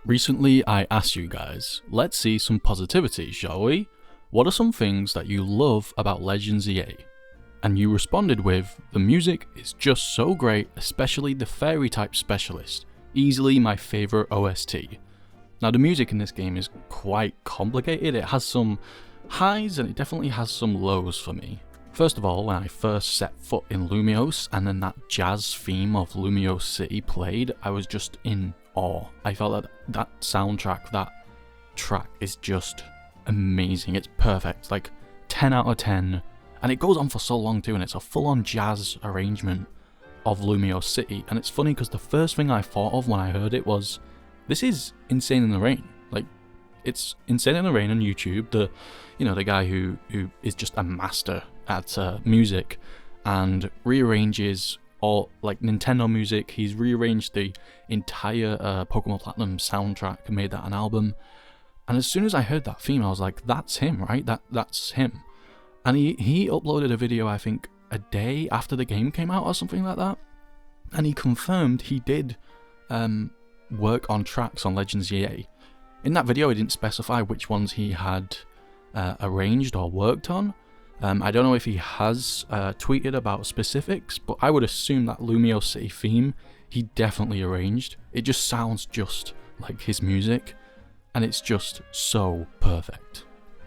Recently, I asked you guys, let's see some positivity, shall we? What are some things that you love about Legends EA? And you responded with, the music is just so great, especially the fairy type specialist, easily my favourite OST. Now the music in this game is quite complicated, it has some highs and it definitely has some lows for me. First of all, when I first set foot in Lumiose and then that jazz theme of Lumiose City played, I was just in awe. I felt that soundtrack, that track is just amazing, it's perfect, like 10 out of 10. And it goes on for so long too, and it's a full-on jazz arrangement of Lumiose City. And it's funny because the first thing I thought of when I heard it was, this is Insane in the Rain. Like, it's Insane in the Rain on YouTube. The guy who is just a master at music and rearranges all like Nintendo music. He's rearranged the entire Pokemon Platinum soundtrack and made that an album. And as soon as I heard that theme, I was like, that's him, right? That's him. And he uploaded a video, I think, a day after the game came out or something like that. And he confirmed he did work on tracks on Legends EA. In that video, he didn't specify which ones he had arranged or worked on. I don't know if he has tweeted about specifics, but I would assume that Lumiose City theme he definitely arranged. It just sounds just like his music, and it's just so perfect.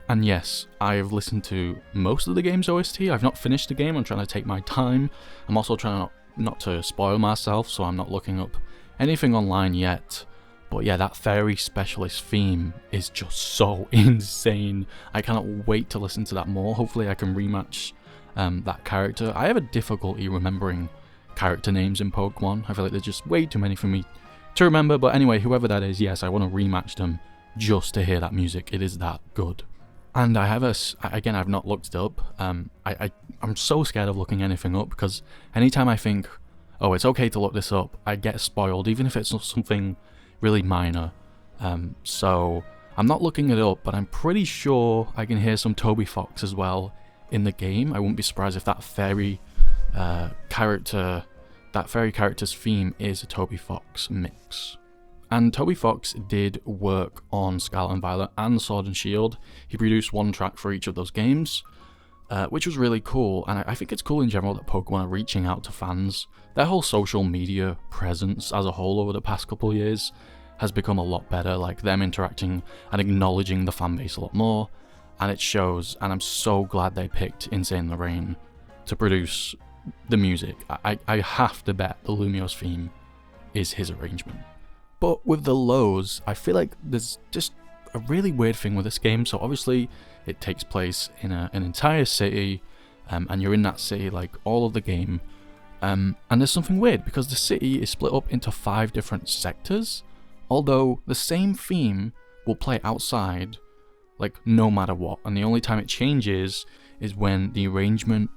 And yes, I've listened to most of the game's OST. I've not finished the game, I'm trying to take my time. I'm also trying not to spoil myself, so I'm not looking up anything online yet. But yeah, that fairy specialist theme is just so insane. I cannot wait to listen to that more. Hopefully I can rematch that character. I have a difficulty remembering character names in Pokemon. I feel like there's just way too many for me to remember. But anyway, whoever that is, yes, I want to rematch them just to hear that music. It is that good. And I have I've not looked it up. I'm so scared of looking anything up because anytime I think, oh, it's okay to look this up, I get spoiled, even if it's something really minor. So I'm not looking it up, but I'm pretty sure I can hear some Toby Fox as well in the game. I wouldn't be surprised if that fairy character's theme is a Toby Fox mix. And Toby Fox did work on Scarlet and Violet and Sword and Shield. He produced one track for each of those games, which was really cool. And I think it's cool in general that Pokemon are reaching out to fans. Their whole social media presence as a whole over the past couple of years has become a lot better, like them interacting and acknowledging the fanbase a lot more. And it shows, and I'm so glad they picked Insane in the Rain to produce the music. I have to bet the Lumiose theme is his arrangement. But with the lows, I feel like there's just a really weird thing with this game. So obviously it takes place in an entire city, and you're in that city like all of the game. And there's something weird because the city is split up into 5 different sectors, although the same theme will play outside like no matter what. And the only time it changes is when the arrangement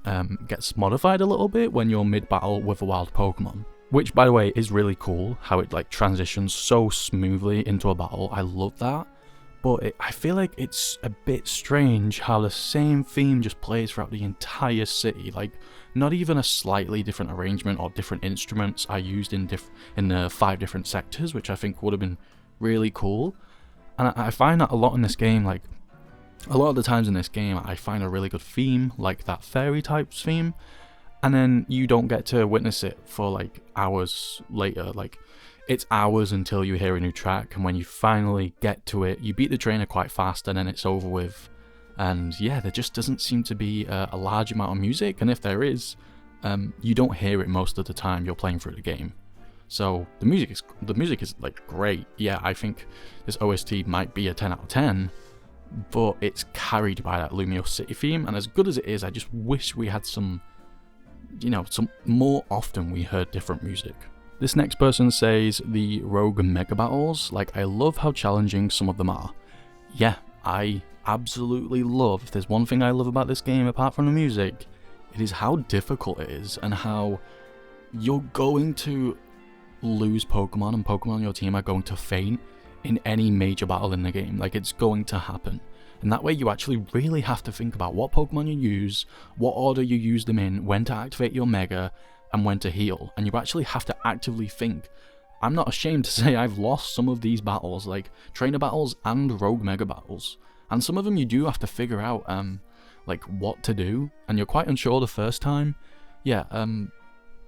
gets modified a little bit when you're mid-battle with a wild Pokemon. Which, by the way, is really cool, how it like transitions so smoothly into a battle. I love that. But I feel like it's a bit strange how the same theme just plays throughout the entire city. Like, not even a slightly different arrangement or different instruments are used in the 5 different sectors, which I think would have been really cool. And I find that a lot in this game, like, a lot of the times in this game, I find a really good theme, like that fairy type theme. And then you don't get to witness it for like hours later. Like, it's hours until you hear a new track, and when you finally get to it, you beat the trainer quite fast and then it's over with. And yeah, there just doesn't seem to be a large amount of music, and if there is, you don't hear it most of the time you're playing through the game. So the music is like great. Yeah, I think this OST might be a 10 out of 10, but it's carried by that Lumiose City theme, and as good as it is, I just wish we had some more often we heard different music. This next person says the Rogue Mega Battles, like, I love how challenging some of them are. Yeah, I absolutely love, if there's one thing I love about this game apart from the music, it is how difficult it is and how you're going to lose Pokemon and Pokemon on your team are going to faint in any major battle in the game. Like, it's going to happen. And that way you actually really have to think about what Pokemon you use, what order you use them in, when to activate your Mega, and when to heal. And you actually have to actively think I'm not ashamed to say I've lost some of these battles, like trainer battles and rogue mega battles. And some of them you do have to figure out, like what to do, and you're quite unsure the first time. Yeah,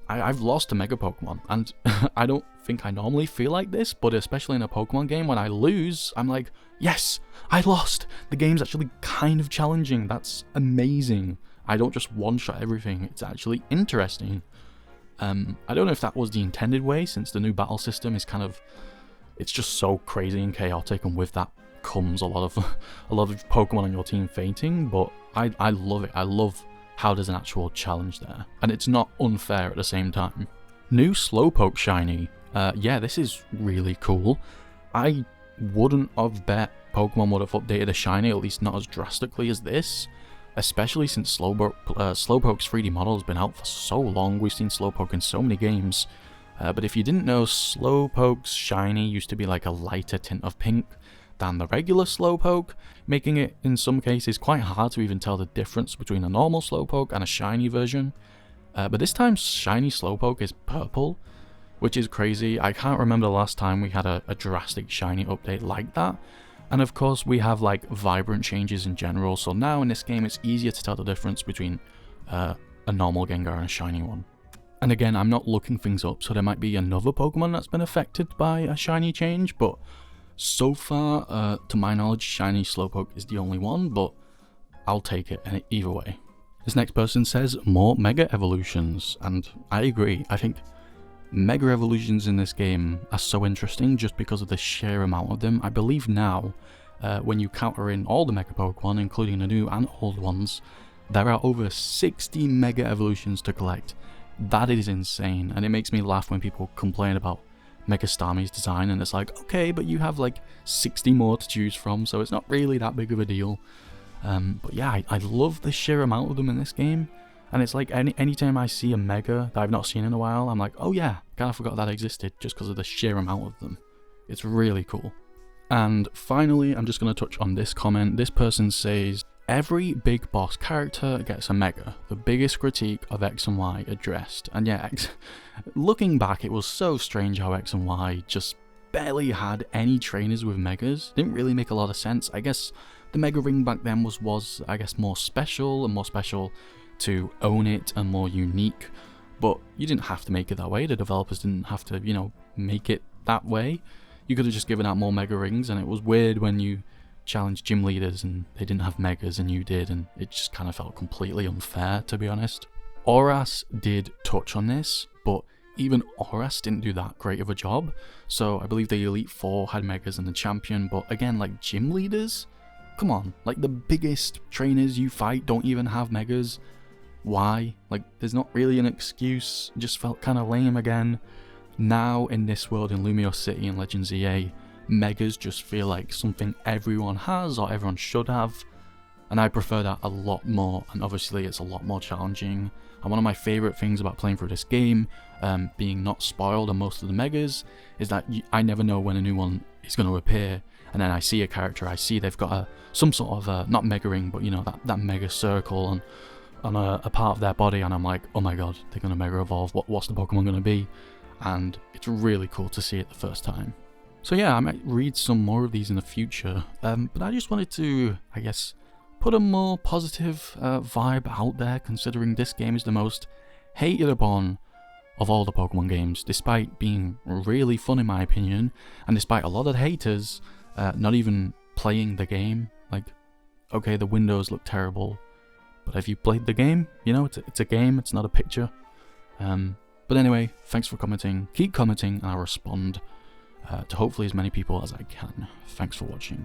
I've lost a Mega Pokemon, and I don't think I normally feel like this, but especially in a Pokemon game, when I lose, I'm like, yes, I lost! The game's actually kind of challenging, that's amazing. I don't just one-shot everything, it's actually interesting. I don't know if that was the intended way, since the new battle system is kind of, it's just so crazy and chaotic, and with that comes a lot of Pokemon on your team fainting, but I love it. I love how there's an actual challenge there, and it's not unfair at the same time. New Slowpoke Shiny. Yeah, this is really cool. I wouldn't have bet Pokemon would have updated a Shiny, at least not as drastically as this, especially since Slowpoke's 3D model has been out for so long. We've seen Slowpoke in so many games. But if you didn't know, Slowpoke's Shiny used to be like a lighter tint of pink than the regular Slowpoke, making it in some cases quite hard to even tell the difference between a normal Slowpoke and a shiny version. But this time shiny Slowpoke is purple, which is crazy. I can't remember the last time we had a drastic shiny update like that. And of course we have like vibrant changes in general, so now in this game it's easier to tell the difference between a normal Gengar and a shiny one. And again, I'm not looking things up, so there might be another Pokemon that's been affected by a shiny change, but so far, to my knowledge, shiny Slowpoke is the only one, but I'll take it either way. This next person says more Mega Evolutions, and I agree. I think Mega Evolutions in this game are so interesting just because of the sheer amount of them. I believe now, when you counter in all the Mega Pokemon, including the new and old ones, there are over 60 Mega Evolutions to collect. That is insane, and it makes me laugh when people complain about Mega Starmie's design, and it's like, okay, but you have like 60 more to choose from, so it's not really that big of a deal. But yeah, I love the sheer amount of them in this game, and it's like anytime I see a Mega that I've not seen in a while, I'm like, oh yeah, kind of forgot that existed, just because of the sheer amount of them. It's really cool. And finally, I'm just going to touch on this comment. This person says, every big boss character gets a Mega, the biggest critique of X and Y addressed. And yeah, looking back, it was so strange how X and Y just barely had any trainers with Megas. Didn't really make a lot of sense. I guess the Mega Ring back then was I guess more special to own it and more unique, but you didn't have to make it that way. The developers didn't have to, you know, make it that way. You could have just given out more Mega Rings, and it was weird when you challenged gym leaders and they didn't have Megas and you did, and it just kind of felt completely unfair, to be honest. Oras did touch on this, but even Oras didn't do that great of a job. So I believe the Elite Four had Megas and the Champion, but again, like gym leaders? Come on, like the biggest trainers you fight don't even have Megas. Why? Like, there's not really an excuse. It just felt kind of lame again. Now, in this world, in Lumiose City and Legends EA, Megas just feel like something everyone has or everyone should have, and I prefer that a lot more, and obviously it's a lot more challenging. And one of my favourite things about playing through this game, being not spoiled on most of the Megas, is that I never know when a new one is going to appear, and then I see a character, I see they've got some sort of, not Mega Ring, but you know, that Mega Circle on a part of their body, and I'm like, oh my god, they're going to Mega Evolve, what's the Pokemon going to be? And it's really cool to see it the first time. So yeah, I might read some more of these in the future, but I just wanted to, I guess, put a more positive vibe out there, considering this game is the most hated upon of all the Pokemon games, despite being really fun in my opinion, and despite a lot of the haters not even playing the game. Like, okay, the windows look terrible, but have you played the game? You know, it's a game, it's not a picture. But anyway, thanks for commenting, keep commenting, and I'll respond to hopefully as many people as I can. Thanks for watching.